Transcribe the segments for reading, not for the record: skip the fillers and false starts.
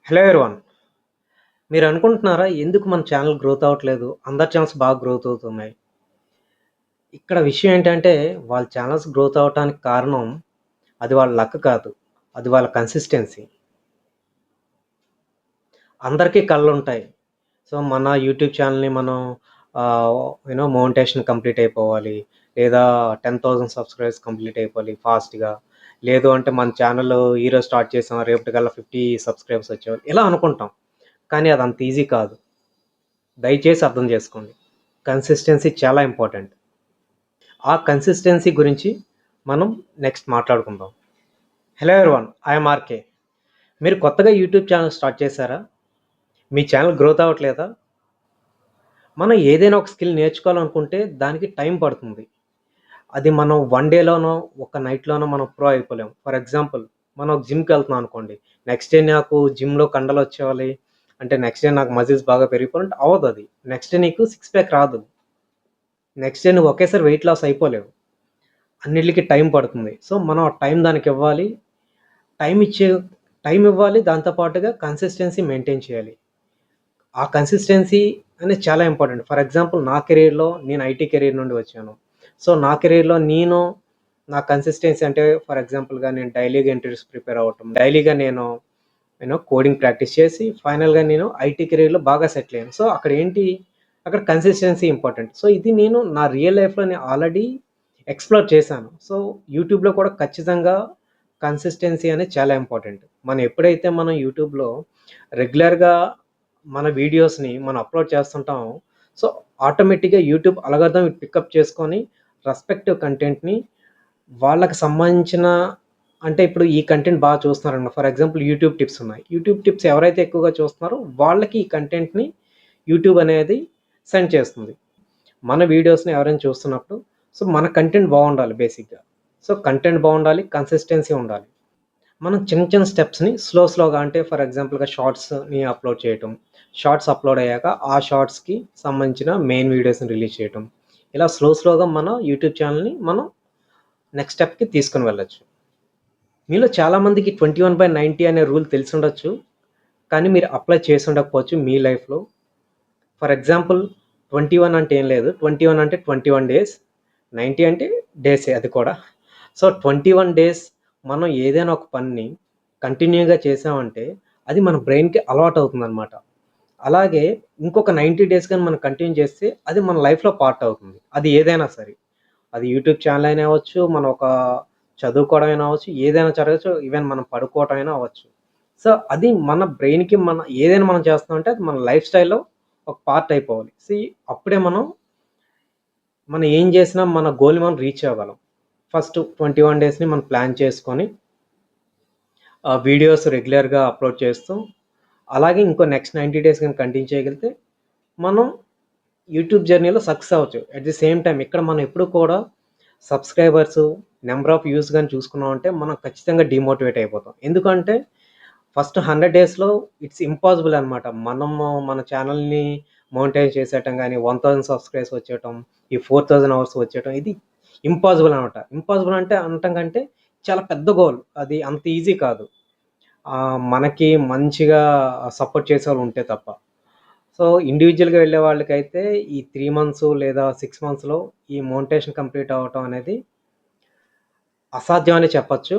Hello everyone. మీరు అనుకుంటున్నారా ఎందుకు మన ఛానల్ గ్రోత్ అవ్వట్లేదు? అందరి ఛానల్స్ బాగా గ్రోత్ అవుతున్నాయి. ఇక్కడ విషయం ఏంటంటే వాళ్ళ ఛానల్స్ గ్రోత్ అవ్వటానికి కారణం అది వాళ్ళ లక్ కాదు. అది వాళ్ళ కన్సిస్టెన్సీ. అందరికీ కళ్ళుంటాయి. సో, మన యూట్యూబ్ ఛానల్‌ని మనం మోనిటైజేషన్ కంప్లీట్ అయిపోవాలి. లేదా 10,000 సబ్స్క్రైబర్స్ కంప్లీట్ అయిపోవాలి ఫాస్ట్‌గా. లేదు అంటే మన ఛానల్ ఈరోజు స్టార్ట్ చేసాం రేపటికల్లా 50 సబ్స్క్రైబర్స్ వచ్చేవాళ్ళు. ఇలా అనుకుంటాం. కానీ అది అంత ఈజీ కాదు. దయచేసి అర్థం చేసుకోండి. కన్సిస్టెన్సీ చాలా ఇంపార్టెంట్. ఆ కన్సిస్టెన్సీ గురించి మనం నెక్స్ట్ మాట్లాడుకుందాం. Hello everyone, I'm RK. మీరు కొత్తగా యూట్యూబ్ ఛానల్ స్టార్ట్ చేశారా? మీ ఛానల్ గ్రోత్ అవ్వట్లేదా? మనం ఏదైనా ఒక స్కిల్ నేర్చుకోవాలనుకుంటే దానికి టైం పడుతుంది. అది మనం వన్ డేలోనో ఒక నైట్లోనో మనం ప్రో అయిపోలేం. ఫర్ ఎగ్జాంపుల్, మనం ఒక జిమ్కి వెళ్తున్నాం అనుకోండి. నెక్స్ట్ డే నాకు జిమ్లో కండలు వచ్చేవాలి అంటే నెక్స్ట్ డే నాకు మజిల్స్ బాగా పెరిగిపోవాలంటే అవ్వదు. అది నెక్స్ట్ డే నీకు సిక్స్ ప్యాక్ రాదు. నెక్స్ట్ డే నువ్వు ఒకేసారి వెయిట్ లాస్ అయిపోలేవు. అన్నిటికి టైం పడుతుంది. సో మనం ఆ టైం దానికి ఇవ్వాలి. టైం ఇవ్వాలి. దాంతో పాటుగా కన్సిస్టెన్సీ మెయింటైన్ చేయాలి. ఆ కన్సిస్టెన్సీ అనేది చాలా ఇంపార్టెంట్. ఫర్ ఎగ్జాంపుల్ నా కెరీర్‌లో నేను ఐటీ కెరీర్ నుండి వచ్చాను. సో నా కెరీర్‌లో నా కన్సిస్టెన్సీ అంటే ఫర్ ఎగ్జాంపుల్‌గా నేను డైలీగా ఇంటర్వ్యూస్ ప్రిపేర్ అవ్వటం. డైలీగా నేను కోడింగ్ ప్రాక్టీస్ చేసి ఫైనల్‌గా నేను ఐటీ కెరీర్‌లో బాగా సెటిల్ అయ్యాను. సో అక్కడ కన్సిస్టెన్సీ ఇంపార్టెంట్. సో ఇది నేను నా రియల్ లైఫ్‌లో నేను ఆల్రెడీ ఎక్స్‌ప్లోర్ చేశాను. సో యూట్యూబ్‌లో కూడా ఖచ్చితంగా కన్సిస్టెన్సీ అనేది చాలా ఇంపార్టెంట్. మనం యూట్యూబ్‌లో రెగ్యులర్‌గా మన వీడియోస్‌ని మనం అప్‌లోడ్ చేస్తుంటామో, సో ఆటోమేటిక్‌గా యూట్యూబ్ అల్గారిథం పికప్ చేసుకొని రెస్పెక్టివ్ కంటెంట్‌ని వాళ్ళకి సంబంధించిన అంటే ఇప్పుడు ఈ కంటెంట్ బాగా చూస్తున్నారన్న ఫర్ ఎగ్జాంపుల్ యూట్యూబ్ టిప్స్ ఉన్నాయి. యూట్యూబ్ టిప్స్ ఎవరైతే ఎక్కువగా చూస్తున్నారో వాళ్ళకి ఈ కంటెంట్‌ని యూట్యూబ్ అనేది సెండ్ చేస్తుంది. మన వీడియోస్‌ని ఎవరైనా చూస్తున్నప్పుడు సో మన కంటెంట్ బాగుండాలి బేసిక్‌గా. సో కంటెంట్ బాగుండాలి, కన్సిస్టెన్సీ ఉండాలి. మనం చిన్న చిన్న స్టెప్స్‌ని స్లోగా అంటే ఫర్ ఎగ్జాంపుల్‌గా షార్ట్స్‌ని అప్‌లోడ్ చేయటం. షార్ట్స్ అప్‌లోడ్ అయ్యాక ఆ షార్ట్స్‌కి సంబంధించిన మెయిన్ వీడియోస్‌ని రిలీజ్ చేయటం. ఇలా స్లోగా మన యూట్యూబ్ ఛానల్‌ని మనం నెక్స్ట్ స్టెప్‌కి తీసుకొని వెళ్ళొచ్చు. మీలో చాలామందికి 21/90 అనే రూల్ తెలిసుండొచ్చు. కానీ మీరు అప్లై చేసి ఉండకపోవచ్చు మీ లైఫ్‌లో. ఫర్ ఎగ్జాంపుల్ 21 అంటే ఏం లేదు. 21 అంటే 21 డేస్. 90 అంటే డేసే అది కూడా. సో 21 డేస్ మనం ఏదైనా ఒక పనిని కంటిన్యూగా చేసామంటే అది మన బ్రెయిన్‌కి అలవాటవుతుందనమాట. అలాగే ఇంకొక 90 డేస్ గాని మనం కంటిన్యూ చేస్తే అది మన లైఫ్‌లో పార్ట్ అవుతుంది. అది ఏదైనా సరే. అది యూట్యూబ్ ఛానల్ అయినా అవ్వచ్చు, మనం ఒక చదువుకోవడం అయినా అవ్వచ్చు, ఏదైనా జరగచ్చు. ఈవెన్ మనం పడుకోవటం అయినా అవ్వచ్చు. సో అది మన బ్రెయిన్‌కి ఏదైనా మనం చేస్తున్నామంటే అది మన లైఫ్ స్టైల్‌లో ఒక పార్ట్ అయిపోవాలి. అప్పుడే మనం ఏం చేసినా మన గోల్‌ని మనం రీచ్ అవ్వగలం. ఫస్ట్ 21 డేస్‌ని మనం ప్లాన్ చేసుకొని వీడియోస్ రెగ్యులర్‌గా అప్‌లోడ్ చేస్తూ, అలాగే ఇంకో నెక్స్ట్ 90 డేస్ గాని కంటిన్యూ చేయగలిగితే మనం యూట్యూబ్ జర్నీలో సక్సెస్ అవ్వచ్చు. అట్ ది సేమ్ టైమ్ ఇక్కడ మనం ఎప్పుడు కూడా సబ్స్క్రైబర్స్, నంబర్ ఆఫ్ వ్యూస్ గాని చూసుకున్నామంటే మనం ఖచ్చితంగా డీమోటివేట్ అయిపోతాం. ఎందుకంటే ఫస్ట్ 100 డేస్‌లో ఇట్స్ ఇంపాసిబుల్ అనమాట. మన ఛానల్‌ని మోనిటైజ్ చేసేయటం గాని, 1000 సబ్స్క్రైబర్స్ వచ్చేయటం, ఈ 4000 అవర్స్ వచ్చేయటం ఇది ఇంపాసిబుల్ అనమాట. ఇంపాసిబుల్ అంటే అనటం కంటే చాలా పెద్ద గోల్. అది అంత ఈజీ కాదు. మనకి మంచిగా సపోర్ట్ చేసేవాళ్ళు ఉంటే తప్ప. సో ఇండివిడ్యువల్‌గా వెళ్ళే వాళ్ళకైతే ఈ 3 మంత్స్ లేదా 6 మంత్స్‌లో ఈ మోనిటైజేషన్ కంప్లీట్ అవ్వటం అనేది అసాధ్యం అనే చెప్పొచ్చు.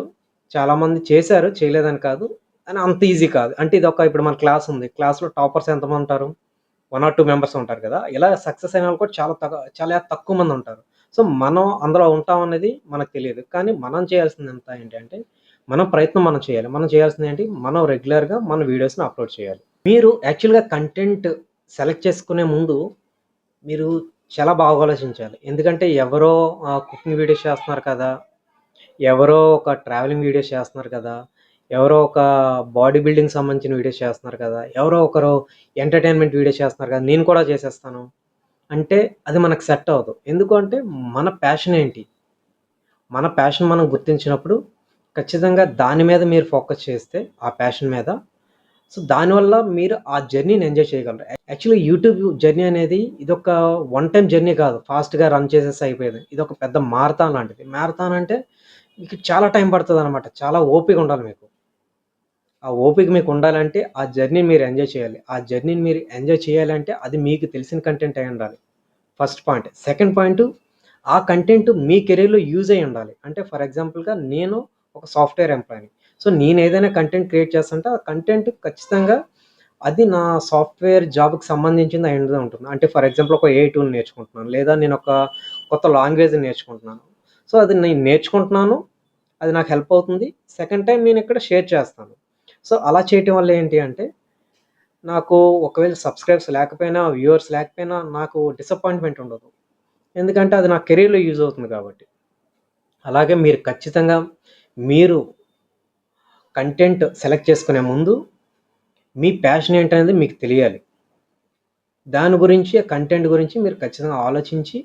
చాలామంది చేశారు, చేయలేదని కాదు. కానీ అంత ఈజీ కాదు. అంటే ఇప్పుడు మన క్లాస్ ఉంది. క్లాస్‌లో టాపర్స్ ఎంతమంది ఉంటారు? 1 ఆర్ 2 మెంబర్స్ ఉంటారు కదా! ఇలా సక్సెస్ అయిన వాళ్ళు కూడా చాలా తక్కువ మంది ఉంటారు. సో మనం అందులో ఉంటాం అనేది మనకు తెలీదు. కానీ మనం చేయాల్సింది ఏంటంటే మన ప్రయత్నం మనం చేయాలి. మనం చేయాల్సింది ఏంటి? మనం రెగ్యులర్‌గా మన వీడియోస్‌ని అప్‌లోడ్ చేయాలి. మీరు యాక్చువల్‌గా కంటెంట్ సెలెక్ట్ చేసుకునే ముందు మీరు చాలా బాగా ఆలోచించాలి. ఎందుకంటే ఎవరో కుకింగ్ వీడియోస్ చేస్తున్నారు కదా! ఎవరో ఒక ట్రావెలింగ్ వీడియోస్ చేస్తున్నారు కదా! ఎవరో ఒక బాడీ బిల్డింగ్‌కి సంబంధించిన వీడియోస్ చేస్తున్నారు కదా! ఎవరో ఒకరు ఎంటర్‌టైన్‌మెంట్ వీడియోస్ చేస్తున్నారు కదా! నేను కూడా చేసేస్తాను. అంటే అది మనకు సెట్ అవ్వదు. ఎందుకు అంటే మన ప్యాషన్ ఏంటి? మన ప్యాషన్ మనం గుర్తించినప్పుడు ఖచ్చితంగా దాని మీద మీరు ఫోకస్ చేస్తే ఆ ప్యాషన్ మీద సో దానివల్ల మీరు ఆ జర్నీని ఎంజాయ్ చేయగలరు. యాక్చువల్లీ యూట్యూబ్ జర్నీ అనేది ఇదొక వన్ టైమ్ జర్నీ కాదు. ఫాస్ట్‌గా రన్ చేసేస్తే అయిపోయేది. ఇదొక పెద్ద మారథాన్ లాంటిది. మారథాన్ అంటే మీకు చాలా టైం పడతదనమాట. చాలా ఓపిక ఉండాలి మీకు. ఆ ఓపిక మీకుండాలంటే ఆ జర్నీని మీరు ఎంజాయ్ చేయాలి. ఆ జర్నీని మీరు ఎంజాయ్ చేయాలంటే అది మీకు తెలిసిన కంటెంట్ అయ్యుండాలి. First point. సెకండ్ పాయింటు ఆ కంటెంట్ మీ కెరియర్‌లో యూజ్ అయ్యి ఉండాలి. అంటే ఫర్ ఎగ్జాంపుల్‌గా నేను ఒక సాఫ్ట్‌వేర్ ఎంప్లాయ్‌ని. సో, నేనేదైనా కంటెంట్ క్రియేట్ చేస్తుంటే ఆ కంటెంట్ ఖచ్చితంగా అది నా సాఫ్ట్‌వేర్ జాబ్‌కి సంబంధించింది అయ్యుండే ఉంటుంది. అంటే ఫర్ ఎగ్జాంపుల్ ఒక ఏఐ టూల్ నేర్చుకుంటున్నాను. లేదా నేనొక కొత్త లాంగ్వేజ్‌ని నేర్చుకుంటున్నాను. సో, అది నేను నేర్చుకుంటున్నాను. అది నాకు హెల్ప్ అవుతుంది. సెకండ్ టైమ్ నేనిక్కడ షేర్ చేస్తాను. సో, అలా చేయటం వల్ల ఏంటి అంటే నాకు ఒకవేళ సబ్‌స్క్రైబర్స్ లేకపోయినా, వ్యూవర్స్ లేకపోయినా నాకు డిసప్పాయింట్‌మెంట్ ఉండదు. ఎందుకంటే అది నా కెరియర్‌లో యూజ్ అవుతుంది కాబట్టి. అలాగే మీరు ఖచ్చితంగా మీరు కంటెంట్ సెలెక్ట్ చేసుకునే ముందు మీ ప్యాషన్ ఏంటనేది మీకు తెలియాలి. దాని గురించి, ఆ కంటెంట్ గురించి మీరు ఖచ్చితంగా ఆలోచించి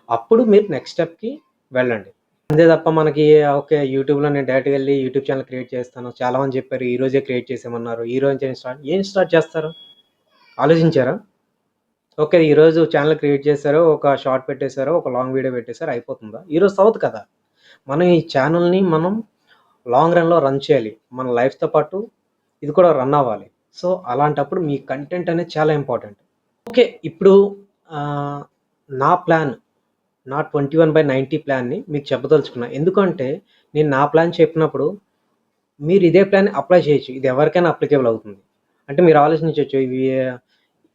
అప్పుడు మీరు నెక్స్ట్ స్టెప్‌కి వెళ్ళండి. అంతే తప్ప మనకి ఓకే. యూట్యూబ్‌లో నేను డైరెక్ట్‌గా ఎళ్లి యూట్యూబ్ ఛానెల్ క్రియేట్ చేస్తాను. చాలామంది చెప్పారు ఈ రోజే క్రియేట్ చేసేయమన్నారు. ఈ రోజు నుంచి ఏం స్టార్ట్ చేస్తారు? ఆలోచించారా? ఓకే. ఈరోజు ఛానెల్ క్రియేట్ చేశారు. ఒక షార్ట్ పెట్టేసారు. ఒక లాంగ్ వీడియో పెట్టేసారు. అయిపోతుందా? ఈరోజు అవ్వదు కదా! మనం ఈ ఛానెల్‌ని మనం లాంగ్ రన్‌లో రన్ చేయాలి. మన లైఫ్‌తో పాటు ఇది కూడా రన్ అవ్వాలి. సో, అలాంటప్పుడు మీ కంటెంట్ అనేది చాలా ఇంపార్టెంట్. ఓకే. ఇప్పుడు ఆహ్, నా ప్లాన్ నా 21/90 ప్లాన్‌ని మీకు చెప్పదలుచుకున్నా. ఎందుకంటే నేను నా ప్లాన్ చెప్పినప్పుడు మీరు ఇదే ప్లాన్‌ని అప్లై చేయొచ్చు. ఇది ఎవరికైనా అప్లికేబుల్ అవుతుంది. అంటే మీరు ఆలోచించొచ్చు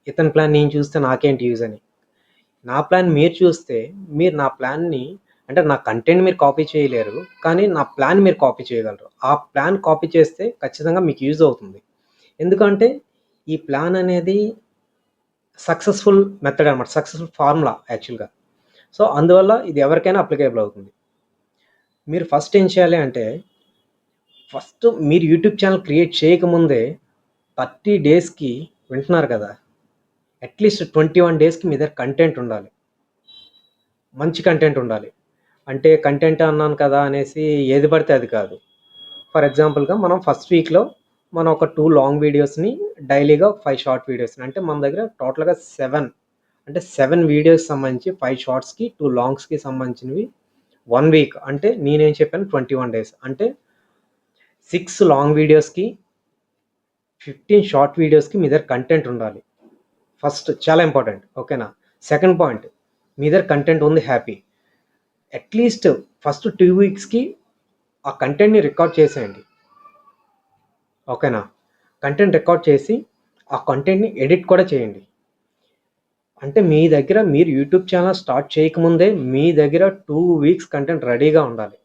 ఇతని ప్లాన్ నేను చూస్తే నాకేంటి యూజ్ అని. నా ప్లాన్ మీరు చూస్తే మీరు నా ప్లాన్‌ని అంటే నా కంటెంట్ మీరు కాపీ చేయలేరు. కానీ నా ప్లాన్ మీరు కాపీ చేయగలరు. ఆ ప్లాన్ కాపీ చేస్తే ఖచ్చితంగా మీకు యూజ్ అవుతుంది. ఎందుకంటే ఈ ప్లాన్ అనేది సక్సెస్‌ఫుల్ మెథడ్ అనమాట. సక్సెస్‌ఫుల్ ఫార్ములా యాక్చువల్‌గా. సో, అందువల్ల ఇది ఎవరికైనా అప్లికేబుల్ అవుతుంది. మీరు ఫస్ట్ ఏం చేయాలి అంటే ఫస్ట్ మీరు యూట్యూబ్ ఛానెల్ క్రియేట్ చేయకముందే 30 డేస్‌కి వింటున్నారు కదా! అట్‌లీస్ట్ 21 డేస్‌కి మీ దగ్గర కంటెంట్ ఉండాలి. మంచి కంటెంట్ ఉండాలి. అంటే కంటెంట్ అన్నాను కదా అనేసి ఏది పడితే అది కాదు. ఫర్ ఎగ్జాంపుల్‌గా మనం ఫస్ట్ వీక్‌లో మనం ఒక 2 లాంగ్ వీడియోస్‌ని డైలీగా 5 షార్ట్ వీడియోస్‌ని అంటే మన దగ్గర టోటల్‌గా 7 వీడియోస్‌కి సంబంధించి 5 షార్ట్స్‌కి, 2 లాంగ్స్‌కి సంబంధించినవి 1 వీక్ అంటే నేనేం చెప్పాను 21 డేస్. అంటే 6 లాంగ్ వీడియోస్‌కి, 15 షార్ట్ వీడియోస్‌కి మీ దగ్గర కంటెంట్ ఉండాలి. ఫస్ట్ చాలా ఇంపార్టెంట్. ఓకేనా? సెకండ్ పాయింట్ మీ దగ్గర కంటెంట్ ఉంది హ్యాపీ. అట్‌లీస్ట్ ఫస్ట్ 2 వీక్స్‌కి ఆ కంటెంట్‌ని రికార్డ్ చేసేయండి. ఓకేనా? కంటెంట్ రికార్డ్ చేసి ఆ కంటెంట్‌ని ఎడిట్ కూడా చేయండి. అంటే మీ దగ్గర మీరు యూట్యూబ్ ఛానెల్ స్టార్ట్ చేయకముందే మీ దగ్గర 2 వీక్స్ కంటెంట్ రెడీగా ఉండాలి.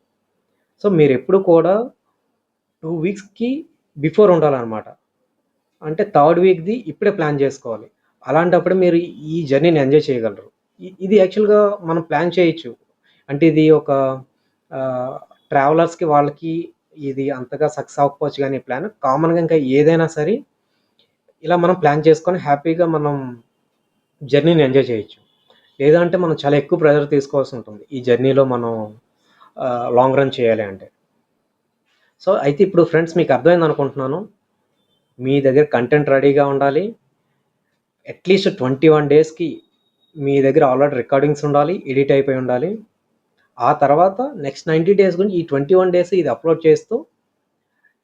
సో, మీరెప్పుడు కూడా 2 వీక్స్‌కి బిఫోర్ ఉండాలనమాట. అంటే థర్డ్ వీక్‌ది ఇప్పుడే ప్లాన్ జేసుకోవాలి. అలాంటప్పుడు మీరు ఈ జర్నీని ఎంజాయ్ చేయగలరు. ఇది యాక్చువల్‌గా మనం ప్లాన్ చేయొచ్చు. అంటే ఇది ఒక ఆహ్, ట్రావెలర్స్‌కి వాళ్ళకి ఇది అంతగా సక్సెస్ అవ్వకపోవచ్చు గానీ ప్లాన్. కామన్‌గా ఇంకా ఏదైనా సరే ఇలా మనం ప్లాన్ చేసుకొని హ్యాపీగా మనం జర్నీని ఎంజాయ్ చేయొచ్చు. లేదంటే మనం చాలా ఎక్కువ ప్రెషర్ తీసుకోవాల్సి ఉంటుంది. ఈ జర్నీలో మనం లాంగ్ రన్ చేయాలి అంటే. సో, అయితే ఇప్పుడు ఫ్రెండ్స్ మీకు అర్థమైందనుకుంటున్నాను. మీ దగ్గర కంటెంట్ రెడీగా ఉండాలి. అట్‌లీస్ట్ 21 డేస్‌కి మీ దగ్గర ఆల్రెడీ రికార్డింగ్స్ ఉండాలి. ఎడిట్ అయిపోయి ఉండాలి. ఆ తర్వాత నెక్స్ట్ 90 డేస్ గురించి ఈ 21 డేస్ ఇది అప్‌లోడ్ చేస్తూ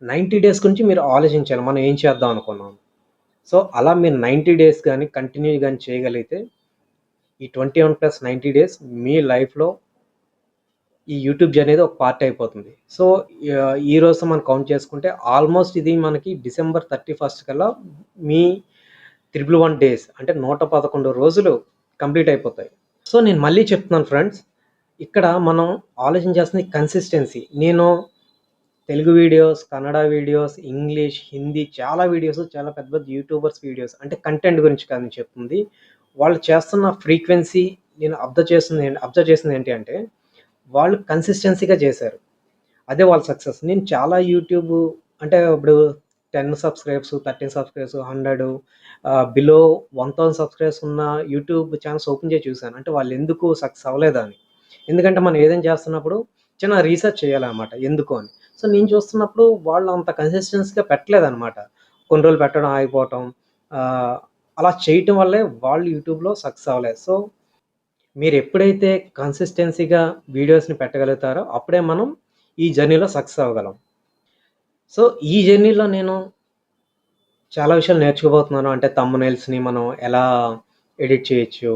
90 డేస్ గురించి మీరు ఆలోచించాలి. మనం ఏం చేద్దాం అనుకున్నాం. సో, అలా మీరు 90 డేస్ గాని కంటిన్యూ గాని చేయగలిగితే ఈ 21+90 డేస్ మీ లైఫ్‌లో ఈ యూట్యూబ్ జర్నీ అనేది ఒక పార్ట్ అయిపోతుంది. సో, ఈ రోజుతో మనం కౌంట్ చేసుకుంటే ఆల్మోస్ట్ ఇది మనకి డిసెంబర్ 31 కల్లా మీ 111 డేస్ అంటే 111 రోజులు కంప్లీట్ అయిపోతాయి. సో, నేను మళ్ళీ చెప్తున్నాను ఫ్రెండ్స్. ఇక్కడ మనం ఆలోచించాల్సింది కన్సిస్టెన్సీ. నేను Telugu videos, Kannada videos, English, Hindi చాలా వీడియోస్ చాలా పెద్ద పెద్ద యూట్యూబర్స్ వీడియోస్ అంటే కంటెంట్ గురించి కాదు నేను చెప్తుంది. వాళ్ళు చేస్తున్న ఫ్రీక్వెన్సీ నేను అబ్జర్వ్ చేసింది ఏంటి అంటే వాళ్ళు కన్సిస్టెన్సీగా చేశారు. అదే వాళ్ళ సక్సెస్. నేను చాలా యూట్యూబ్ అంటే ఇప్పుడు 10 సబ్‌స్క్రైబర్స్, 13 సబ్‌స్క్రైబర్స్, 100 బిలో 1000 సబ్‌స్క్రైబర్స్ ఉన్న యూట్యూబ్ ఛానెల్స్ ఓపెన్ చేసి చూసాను. అంటే వాళ్ళెందుకు సక్సెస్ అవ్వలేదని. ఎందుకంటే మనం ఏదైనా చేస్తున్నప్పుడు చిన్న రీసెర్చ్ చేయాలనమాట ఎందుకు అని. సో, నేను చూస్తున్నప్పుడు వాళ్ళు అంత కన్సిస్టెన్సీగా పెట్టలేదనమాట. కొన్ని రోజులు పెట్టడం ఆగిపోవటం. ఆహ్, అలా చేయటం వల్లే వాళ్ళు యూట్యూబ్‌లో సక్సెస్ అవ్వలేదు. సో, మీరెప్పుడైతే కన్సిస్టెన్సీగా వీడియోస్‌ని పెట్టగలుగుతారో అప్పుడే మనం ఈ జర్నీలో సక్సెస్ అవ్వగలం. సో, ఈ జర్నీలో నేను చాలా విషయాలు నేర్చుకోబోతున్నాను. అంటే థంబ్‌నెయిల్స్‌ని మనం ఎలా ఎడిట్ చేయొచ్చు,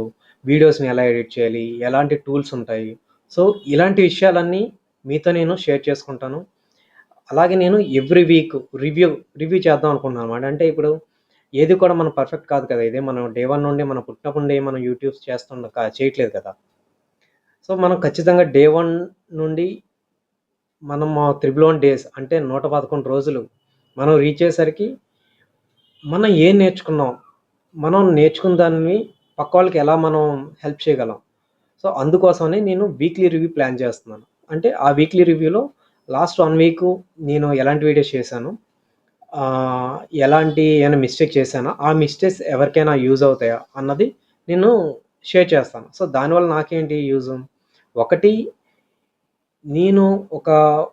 వీడియోస్‌ని ఎలా ఎడిట్ చేయాలి, ఎలాంటి టూల్స్ ఉంటాయి. సో, ఇలాంటి విషయాలన్నీ మీతో నేను షేర్ చేసుకుంటాను. అలాగే నేను ఎవ్రీ వీక్ రివ్యూ రివ్యూ చేద్దాం అనుకుంటున్నానన్నమాట. అంటే ఇప్పుడు ఏది కూడా మనం పర్ఫెక్ట్ కాదు కదా! ఇదే మనం డే 1 నుండి మనం పుట్టినప్పటి నుండి మనం యూట్యూబ్స్ చేయట్లేదు కదా! సో, మనం ఖచ్చితంగా డే 1 నుండి మనం 111 డేస్ అంటే 111 రోజులు మనం రీచ్ అయ్యేసరికి మనం ఏం నేర్చుకున్నాం? మనం నేర్చుకున్న దాన్ని పక్కోళ్ళకి ఎలా మనం హెల్ప్ చేయగలం? సో, అందుకోసమని నేను వీక్లీ రివ్యూ ప్లాన్ చేస్తున్నాను. అంటే ఆ వీక్లీ రివ్యూలో లాస్ట్ 1 వీకు నేను ఎలాంటి వీడియోస్ చేశాను? ఆహ్, ఎలాంటి ఏమైనా మిస్టేక్ చేశానా? ఆ మిస్టేక్స్ ఎవరికైనా యూజ్ అవుతాయా? అన్నది నేను షేర్ చేస్తాను. సో, దానివల్ల నాకేంటి యూజు? ఒకటి నేను ఒక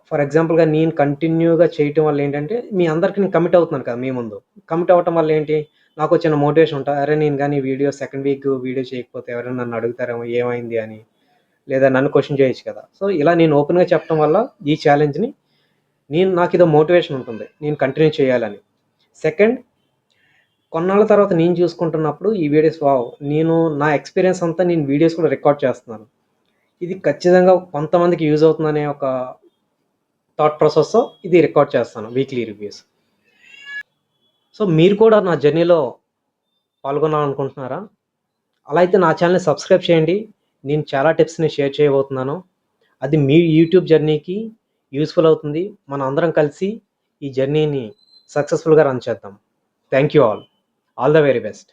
ఫర్ ఎగ్జాంపుల్‌గా నేను కంటిన్యూగా చేయటం వల్ల ఏంటంటే, మీ అందరికి నేను కమిట్ అవుతున్నాను కదా! మీ ముందు. కమిట్ అవ్వటం వల్ల ఏంటి? నాకో చిన్న మోటివేషన్ ఉంటది. అరే! నేను గాని వీడియో సెకండ్ వీక్ వీడియో చేయకపోతే ఎవరైనా నన్ను అడుగుతారేమో ఏమైంది అని. లేదా నన్ను క్వెషన్ చేయొచ్చు కదా! సో, ఇలా నేను ఓపెన్‌గా చెప్పడం వల్ల ఈ ఛాలెంజ్‌ని నాకిదో మోటివేషన్ ఉంటుంది. నేను కంటిన్యూ చేయాలని. సెకండ్ కొన్నాళ్ళ తర్వాత నేను చూసుకుంటున్నప్పుడు ఈ వీడియోస్ వావ్! నా ఎక్స్‌పీరియన్స్ అంతా నేను వీడియోస్ కూడా రికార్డ్ చేస్తున్నాను. ఇది ఖచ్చితంగా కొంతమందికి యూజ్ అవుతుందనే ఒక థాట్ ప్రాసెస్‌తో ఇది రికార్డ్ చేస్తాను వీక్లీ రివ్యూస్. సో, మీరు కూడా నా జర్నీలో పాల్గొనాలనుకుంటున్నారా? అలా అయితే నా ఛానెల్‌ని సబ్స్క్రైబ్ చేయండి. నేను చాలా టిప్స్‌ని షేర్ చేయబోతున్నాను. అది మీ యూట్యూబ్ జర్నీకి యూజ్‌ఫుల్ అవుతుంది. మనం అందరం కలిసి ఈ జర్నీని సక్సెస్‌ఫుల్‌గా రన్ చేద్దాం. Thank you all. All the very best.